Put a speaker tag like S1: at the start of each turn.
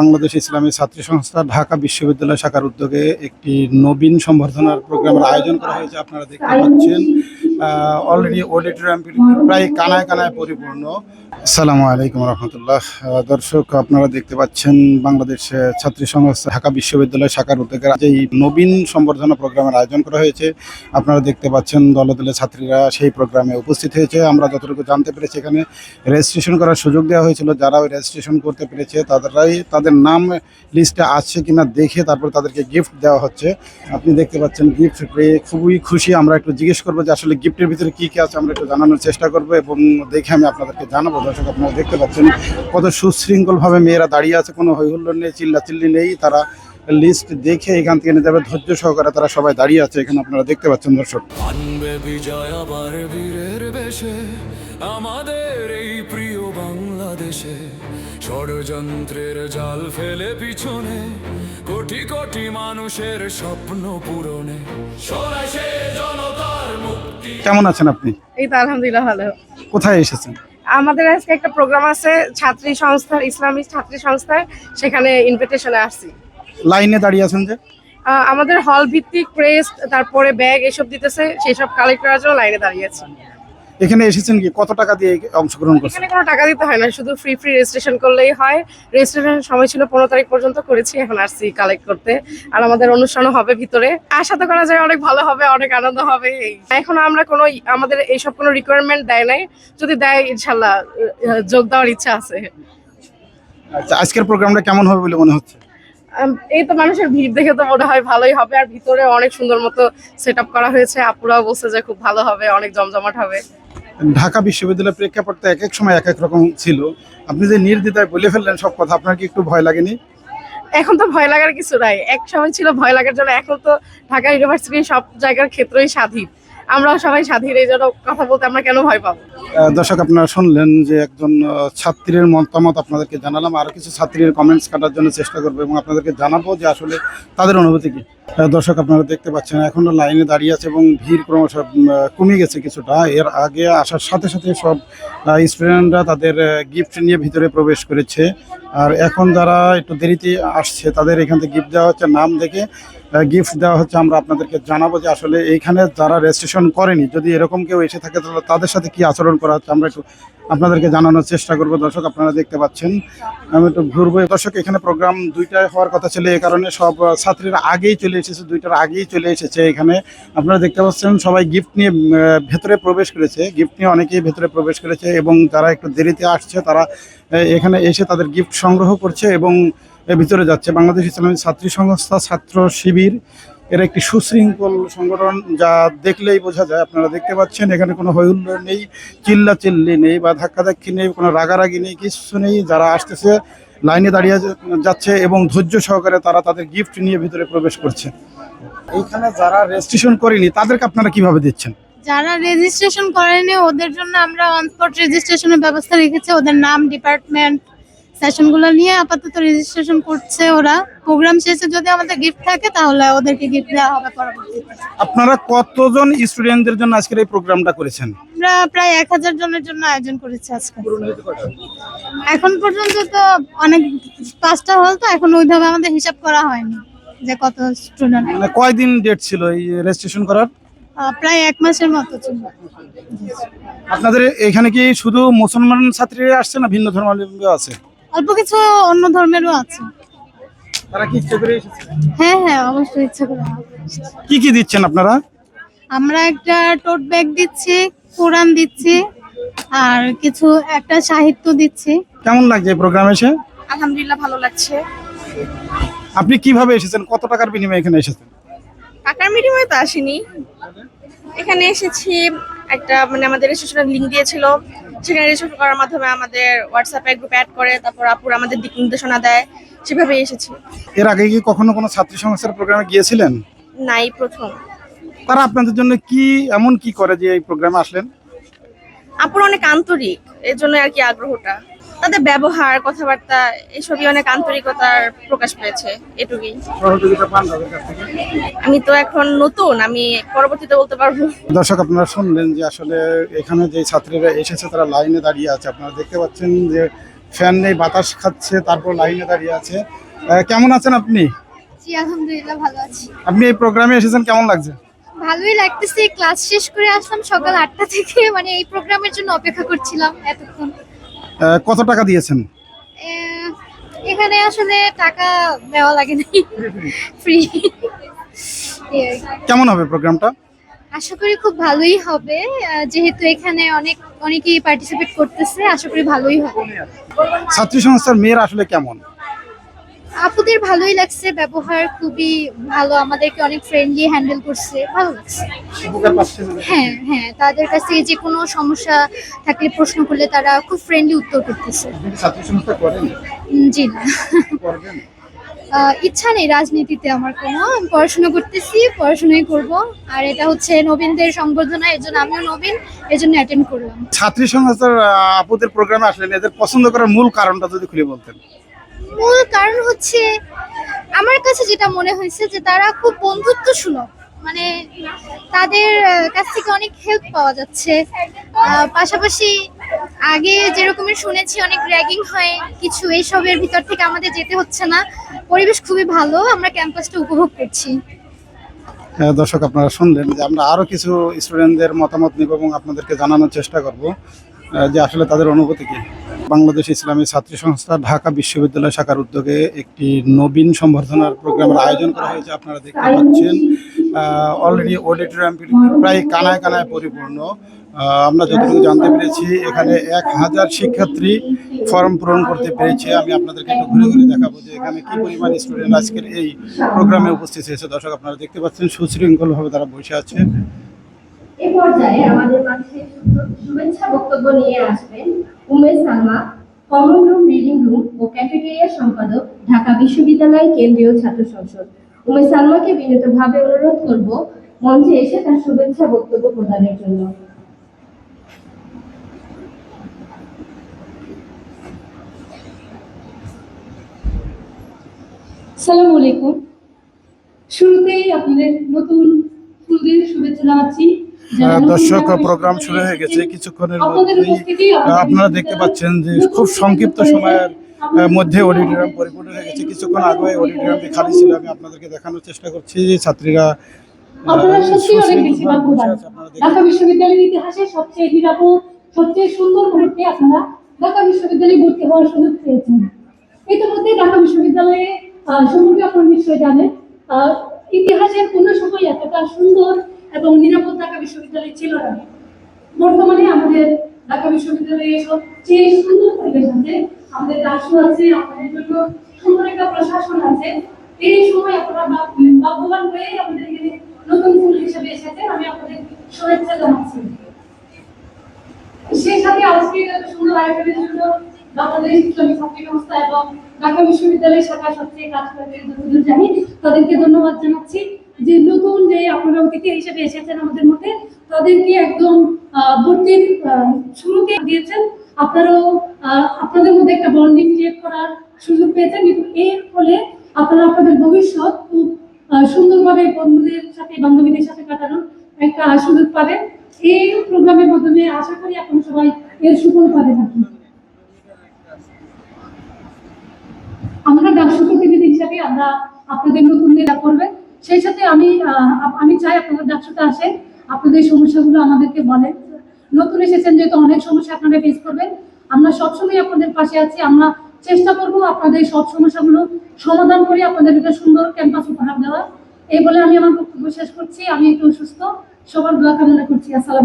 S1: বাংলাদেশ ইসলামী ছাত্রী সংস্থা ঢাকা বিশ্ববিদ্যালয় শাখার উদ্যোগে একটি নবীন সম্বর্ধনার প্রোগ্রামের আয়োজন করা হয়েছে। আপনারা দেখতে পাচ্ছেন অলরেডি অডিটোরিয়াম প্রায় কানায় কানায় পরিপূর্ণ। আসসালামু আলাইকুম রহমতুল্লাহ। দর্শক, আপনারা দেখতে পাচ্ছেন বাংলাদেশ ছাত্রী সংস্থা ঢাকা বিশ্ববিদ্যালয় শাখার উদ্যোগে যেই নবীন সম্বর্ধনা প্রোগ্রামের আয়োজন করা হয়েছে। আপনারা দেখতে পাচ্ছেন দলে দলে ছাত্রীরা সেই প্রোগ্রামে উপস্থিত হয়েছে। আমরা যতটুকু জানতে পেরেছি, এখানে রেজিস্ট্রেশন করার সুযোগ দেওয়া হয়েছিল। যারা ওই রেজিস্ট্রেশন করতে পেরেছে তাদের নাম লিস্টে আছে কিনা দেখে তারপর তাদেরকে গিফট দেওয়া হচ্ছে। আপনি দেখতে পাচ্ছেন গিফট পেয়ে খুবই খুশি। আমরা একটু জিজ্ঞেস করবো যে আসলে গিফটের ভিতরে কী কী আছে, আমরা একটু জানানোর চেষ্টা করবো এবং দেখে আমি আপনাদেরকে জানাবো। দর্শক, আপনারা দেখতে পাচ্ছেন কত সুশৃঙ্খলভাবে মেয়েরা দাঁড়িয়ে আছে, কোনো হৈহুল্লোড় নেই, চিল্লাচিল্লি নেই। তারা লিস্ট দেখে এখান থেকে নিয়ে যাবে, ধৈর্য সহকারে তারা সবাই দাঁড়িয়ে আছে এখানে। আপনারা দেখতে পাচ্ছেন দর্শক।
S2: বিজয় আবার বীরের বেশে আমাদের এই প্রিয় বাংলাদেশে, ষড়যন্ত্রের জাল ফেলে পিছনে কোটি কোটি মানুষের স্বপ্ন পূরণে সরাসে জনতার মুক্তি।
S1: কেমন আছেন আপনি?
S3: এই তো আলহামদুলিল্লাহ ভালো।
S1: কোথায় এসেছেন?
S3: আমাদের আজকে একটা প্রোগ্রাম আছে ছাত্রী সংস্থার, ইসলামী ছাত্রী সংস্থায়, সেখানে ইনভিটেশনে আসছি।
S1: লাইনে দাঁড়িয়ে আছেন যে?
S3: আমাদের হল ভিত্তিক প্রেস, তারপরে ব্যাগ এসব দিতেছে, সেই সব কালেক্ট করার জন্য লাইনে দাঁড়িয়ে আছি।
S1: এখানে এসেছেন কি কত টাকা দিয়ে অংশগ্রহণ করছেন?
S3: এখানে কোনো টাকা দিতে হয় না, শুধু ফ্রি রেজিস্ট্রেশন করলেই হয়। রেজিস্ট্রেশন সময় ছিল 15 তারিখ পর্যন্ত করেছি, এখন আসছি কালেক্ট করতে। আর আমাদের অনুষ্ঠানও হবে ভিতরে, আশা তো করা যায় অনেক ভালো হবে, অনেক আনন্দ হবে। এখন আমরা কোনো আমাদের এইসব কোনো রিকোয়ারমেন্ট দেয় নাই, যদি দেয় ইনশাল্লাহ যোগ দেওয়ার ইচ্ছা আছে।
S1: আচ্ছা, আজকের প্রোগ্রামটা কেমন হবে বলে মনে হচ্ছে?
S3: এই তো মানুষের ভিড় দেখে তো মনে হয় ভালোই হবে, আর ভিতরে অনেক সুন্দর মতো সেট আপ করা হয়েছে। আপুরাও বলছে যে খুব ভালো হবে, অনেক জমজমাট হবে।
S1: ঢাকা বিশ্ববিদ্যালয়ের প্রেক্ষাপটটা এক এক সময় এক এক রকম ছিল। আপনি যে নির্দ্বিধায় বলে ফেললেন সব কথা, আপনার কি একটু ভয় লাগেনি?
S3: এখন তো ভয় লাগার কিছু নাই, এক সময় ছিল ভয় লাগার জন্য। এখন তো ঢাকা ইউনিভার্সিটি সব জায়গার ক্ষেত্রেই স্বাধীন, আমরাও সবাই স্বাধীন, এই জন্য কথা বলতে আমরা কেন ভয় পাবো।
S1: দর্শক, আপনারা শুনলেন যে একজন ছাত্রীর মতামত আপনাদেরকে জানালাম। আরো কিছু ছাত্রীর কমেন্টস কাটার জন্য চেষ্টা করবো এবং আপনাদেরকে জানাবো যে আসলে তাদের অনুভূতি কি। দর্শক, আপনারা দেখতে পাচ্ছেন এখনো লাইনে দাঁড়িয়ে আছে এবং ভিড় ক্রমশ কমে গেছে কিছুটা। এর আগে আসার সাথে সাথে সব স্টুডেন্টরা তাদের গিফট নিয়ে ভিতরে প্রবেশ করেছে। আর এখন যারা একটু দেরিতে আসছে তাদের এখান থেকে গিফট দেওয়া হচ্ছে, নাম দেখে গিফট দেওয়া হচ্ছে। আমরা আপনাদেরকে জানাবো যে আসলে এইখানে যারা রেজিস্ট্রেশন করেনি, যদি এরকম কেউ এসে থাকে তাহলে তাদের সাথে কি আচরণ করা হচ্ছে আমরা একটু আপনাদেরকে জানানোর চেষ্টা করবো। দর্শক, আপনারা দেখতে পাচ্ছেন আমি একটু ঘুরবো। দর্শক, এখানে প্রোগ্রাম 2টায় হওয়ার কথা ছিল, এই কারণে সব ছাত্রীরা আগেই চলে এসেছে, 2টার আগেই চলে এসেছে। এখানে আপনারা দেখতে পাচ্ছেন সবাই গিফট নিয়ে ভেতরে প্রবেশ করেছে, গিফট নিয়ে অনেকেই ভেতরে প্রবেশ করেছে এবং যারা একটু দেরিতে আসছে তারা এখানে এসে তাদের গিফট সংগ্রহ করছে এবং ভিতরে যাচ্ছে। বাংলাদেশ ইসলামী ছাত্রী সংস্থা ছাত্র শিবির এর একটি সুশৃঙ্খল সংগঠন, যা দেখলেই বোঝা যায়। আপনারা দেখতে পাচ্ছেন এখানে কোনো হৈহুল্লোড় নেই, চিল্লাচিল্লি নেই বা ধাক্কাধাক্কি নেই, কোনো রাগারাগি নেই, কিছু নেই। যারা আসতেছে লাইনে দাঁড়িয়ে যাচ্ছে এবং ধৈর্য সহকারে তারা তাদের গিফট নিয়ে ভিতরে প্রবেশ করছে। এইখানে যারা রেজিস্ট্রেশন করেনি তাদেরকে আপনারা কিভাবে দিচ্ছেন?
S4: যারা রেজিস্ট্রেশন করেনি ওদের জন্য আমরা অন স্পট রেজিস্ট্রেশনের ব্যবস্থা রেখেছি। ওদের নাম, ডিপার্টমেন্ট, সেশনগুলো নিয়ে আপাতত রেজিস্ট্রেশন করছে ওরা। প্রোগ্রাম শেষে যদি আমাদের গিফট থাকে তাহলে ওদেরকে গিফট দেওয়া হবে পরবর্তীতে।
S1: আপনারা কতজন স্টুডেন্টদের জন্য আজকের এই প্রোগ্রামটা করেছেন?
S4: আমরা প্রায় 1000 জনের জন্য আয়োজন করেছি আজকে। এখন পর্যন্ত তো অনেক 5টা হল, তো এখন ওইভাবে আমাদের হিসাব করা হয়নি যে কত স্টুডেন্ট।
S1: মানে কয়দিন ডেট ছিল এই রেজিস্ট্রেশন করার?
S4: প্রায় 1 মাসের মতো ছিল।
S1: আপনাদের এখানে কি শুধু মুসলমান ছাত্রীরা আসছে না ভিন্ন ধর্মাবলম্বী আছে?
S4: অল্প কিছু অন্য ধর্মেরও আছে।
S1: তারা কি ইচ্ছে করে এসেছে?
S4: হ্যাঁ হ্যাঁ, অবশ্যই ইচ্ছা করে।
S1: কি কি দিচ্ছেন আপনারা?
S4: আমরা একটা টোট ব্যাগ দিচ্ছি, কোরআন দিচ্ছি, আর কিছু একটা সাহিত্য দিচ্ছি।
S1: কেমন লাগছে এই প্রোগ্রাম এসে?
S3: আলহামদুলিল্লাহ ভালো লাগছে।
S1: আপনি কিভাবে এসেছেন, কত টাকার বিনিময়ে এখানে এসেছেন?
S3: টাকার বিনিময়ে তো আসিনি, এখানে এসেছি একটা আমাদের রেজিস্ট্রেশনের লিঙ্ক দিয়েছিল, সেখানে রেজিস্ট্রেশন করার মাধ্যমে আমাদের হোয়াটসঅ্যাপে গ্রুপে অ্যাড করে তারপর আপুরা আমাদের দিক নির্দেশনা দেয়, সেভাবে এসেছি।
S1: এর আগে কি কখনো কোনো ছাত্রী সংস্থার প্রোগ্রামে গিয়েছিলেন?
S3: নাই, প্রথম।
S1: তারা আপনাদের জন্য কি এমন কি করে যে এই প্রোগ্রামে আসলেন?
S3: আপুরা অনেক আন্তরিক, এর জন্য আর কি আগ্রহটা। তাদের ব্যবহার, কথাবার্তা এসবই অনেক আন্তরিকতার প্রকাশ পেয়েছে, এটুকুই।
S1: সহযোগিতা পান তাদের কাছ থেকে?
S3: আমি তো এখন নতুন, আমি পরবর্তীতে বলতে পারবো।
S1: দর্শক, আপনারা শুনলেন যে আসলে এখানে যে ছাত্রীরা এসেছে তারা লাইনে দাঁড়িয়ে আছে। আপনারা দেখতে পাচ্ছেন যে ফ্যান নেই, বাতাস খাচ্ছে, তারপর লাইনে দাঁড়িয়ে আছে। কেমন আছেন আপনি?
S4: জি আলহামদুলিল্লাহ ভালো আছি।
S1: আপনি এই প্রোগ্রামে এসেছেন, কেমন লাগছে?
S4: ভালোই লাগতেছে, ক্লাস শেষ করে আসলাম সকাল 8টা থেকে, মানে এই প্রোগ্রামের জন্য অপেক্ষা করছিলাম এতক্ষণ।
S1: কত টাকা দিয়েছেন?
S4: এখানে আসলে টাকা দেওয়া লাগে নাই, ফ্রি।
S1: কেমন হবে প্রোগ্রামটা?
S4: আশা করি খুব ভালোই হবে, যেহেতু এখানে অনেকেই পার্টিসিপেট করতেছে, আশা করি ভালোই হবে।
S1: ছাত্রী সংস্থার মেয়েরা আসলে কেমন?
S4: আপুদের ভালোই লাগছে, ব্যবহার খুবই ভালো, আমাদেরকে অনেক ফ্রেন্ডলি হ্যান্ডেল করছে, ভালো লাগছে। হ্যাঁ হ্যাঁ, তাদের কাছে যে কোনো সমস্যা থাকলে প্রশ্ন করলে তারা খুব ফ্রেন্ডলি উত্তর করতেছে।
S1: ছাত্রী সংস্থা করেন?
S4: জি না, ইচ্ছা নেই রাজনীতিতে আমার কোনো, আমি পড়াশোনা করতেছি, পড়াশোনাই করব। আর এটা হচ্ছে নবীনদের সংবর্ধনা, এর জন্য আমিও নবীন, এর জন্য অ্যাটেন্ড করলাম।
S1: ছাত্রী সংস্থার আপুদের প্রোগ্রামে আসলেন, এদের পছন্দ করার মূল কারণটা যদি খুলে বলতেন।
S4: মূল কারণ হচ্ছে আমার কাছে যেটা মনে হয়েছে যে তারা খুব বন্ধুত্ব সুলভ, মানে তাদের কাছ থেকে অনেক হেল্প পাওয়া যাচ্ছে। পাশাপাশি আগে যেরকমের শুনেছি অনেক র্যাগিং হয় কিছু, এইসবের ভিতর থেকে আমাদের যেতে হচ্ছে না, পরিবেশ খুবই ভালো, আমরা ক্যাম্পাসটা উপভোগ করছি।
S1: দর্শক, আপনারা শুনলেন যে আমরা আরো কিছু স্টুডেন্টদের মতামত নিব এবং আপনাদেরকে জানানোর চেষ্টা করব যে আসলে তাদের অনুভূতি কি। বাংলাদেশ ইসলামী ছাত্রী সংস্থা ঢাকা বিশ্ববিদ্যালয় শাখার উদ্যোগে একটি নবীন সম্বর্ধনার প্রোগ্রামের আয়োজন করা হয়েছে। আপনারা দেখতে পাচ্ছেন অলরেডি অডিটোরিয়ামটি প্রায় কানায় কানায় পরিপূর্ণ। আমরা যতটুকু জানতে পেরেছি এখানে 1000 শিক্ষার্থী ফর্ম পূরণ করতে পেরেছে। আমি আপনাদেরকে একটু ঘুরে ঘুরে দেখাবো যে এখানে কি পরিমাণ স্টুডেন্ট আজকের এই প্রোগ্রামে উপস্থিত হয়েছে। দর্শক, আপনারা দেখতে পাচ্ছেন সুশৃঙ্খলভাবে তারা বসে আছে।
S5: এই পর্যায়ে আমাদের মাঝে শুভেচ্ছা বক্তব্য নিয়ে আসবেন Umesh Salma, common room, reading room ও ক্যাফেটেরিয়া সম্পাদক, ঢাকা বিশ্ববিদ্যালয় কেন্দ্রীয় ছাত্র সংসদ। উমেশ সালমাকে বিনীতভাবে অনুরোধ করব মঞ্চে এসে তার শুভেচ্ছা বক্তব্য প্রদানের জন্য।
S6: আসসালামু আলাইকুম। শুরুতেই আপনাদের নতুন স্কুলদের শুভেচ্ছা জানাচ্ছি।
S1: দর্শক, প্রোগ্রাম শুরু হয়ে গেছে। কিছুক্ষণের মধ্যেই আপনারা দেখতে পাচ্ছেন যে খুব সংক্ষিপ্ত সময়ের মধ্যে অডিটোরিয়াম পরিপূর্ণ হয়ে গেছে। কিছুক্ষণ আগে অডিটোরিয়ামটি খালি ছিল। আমি আপনাদেরকে দেখানোর চেষ্টা করছি যে ছাত্রীরা
S6: আপনারা সত্যি অনেক বেশি ভাগ্যবান। ঢাকা বিশ্ববিদ্যালয়ের ইতিহাসে সবচেয়ে নিরাপদ, সবচেয়ে সুন্দর মুহূর্তে আপনারা ঢাকা বিশ্ববিদ্যালয়ে ভর্তি হওয়ার সুযোগ পেয়েছেন। ইতিমধ্যে ঢাকা বিশ্ববিদ্যালয়ে সম্পর্কে আপনারা নিশ্চয়ই জানেন, ইতিহাসের কোনো সময় এতটা সুন্দর এবং নিরাপদ ঢাকা বিশ্ববিদ্যালয় ছিল না। বর্তমানে আমাদের ঢাকা বিশ্ববিদ্যালয়ে সবচেয়ে সুন্দর পরিবেশ আছে, আমাদের রাষ্ট্র আছে, আমাদের জন্য সুন্দর একটা প্রশাসন আছে। এই সময় আপনারা ভাগ্যবান হয়ে আমাদের এখানে নতুন ফুল হিসেবে এসেছেন, আমি আপনাদের শুভেচ্ছা জানাচ্ছি। সেই সাথে আজকে এত সুন্দর আয়োজনের জন্য বাংলাদেশ ইসলামী ছাত্রী সংস্থা এবং ঢাকা বিশ্ববিদ্যালয় শাখা সবচেয়ে কাজ করে যতদূর জানি তাদেরকে ধন্যবাদ জানাচ্ছি যে নতুন যে আপনারা অতিথি হিসেবে এসেছেন আমাদের মধ্যে, তাদেরকে একদম ভর্তির শুরুতে দিয়েছেন। আপনারাও আপনাদের মধ্যে একটা বন্ডিং ক্রিয়েট করার সুযোগ পেয়েছেন, কিন্তু এর ফলে আপনারা আপনাদের ভবিষ্যৎ খুব সুন্দরভাবে বন্ধুদের সাথে, বান্ধবীদের সাথে কাটানোর একটা সুযোগ পাবেন। এই প্রোগ্রামের মাধ্যমে আশা করি আপনারা সবাই এর সুফল পাবেন। আমরা ডাকসু প্রতিনিধি হিসাবে আমরা আপনাদের নতুনদের করবেন। সেই সাথে আমি চাই আপনাদের ডাকসুতে আসেন, আপনাদের সমস্যাগুলো আমাদেরকে বলেন। নতুন এসেছেন যেহেতু অনেক সমস্যা আপনারা ফেস করবেন, আমরা সবসময় আপনাদের পাশে আছি। আমরা চেষ্টা করব আপনাদের সব সমস্যাগুলো সমাধান করে আপনাদের একটা সুন্দর ক্যাম্পাস উপহার দেওয়া। এই বলে আমি আমার বক্তব্য শেষ করছি। আমি একটু অসুস্থ, সবার দোয়া কামনা করছি। আসসালাম।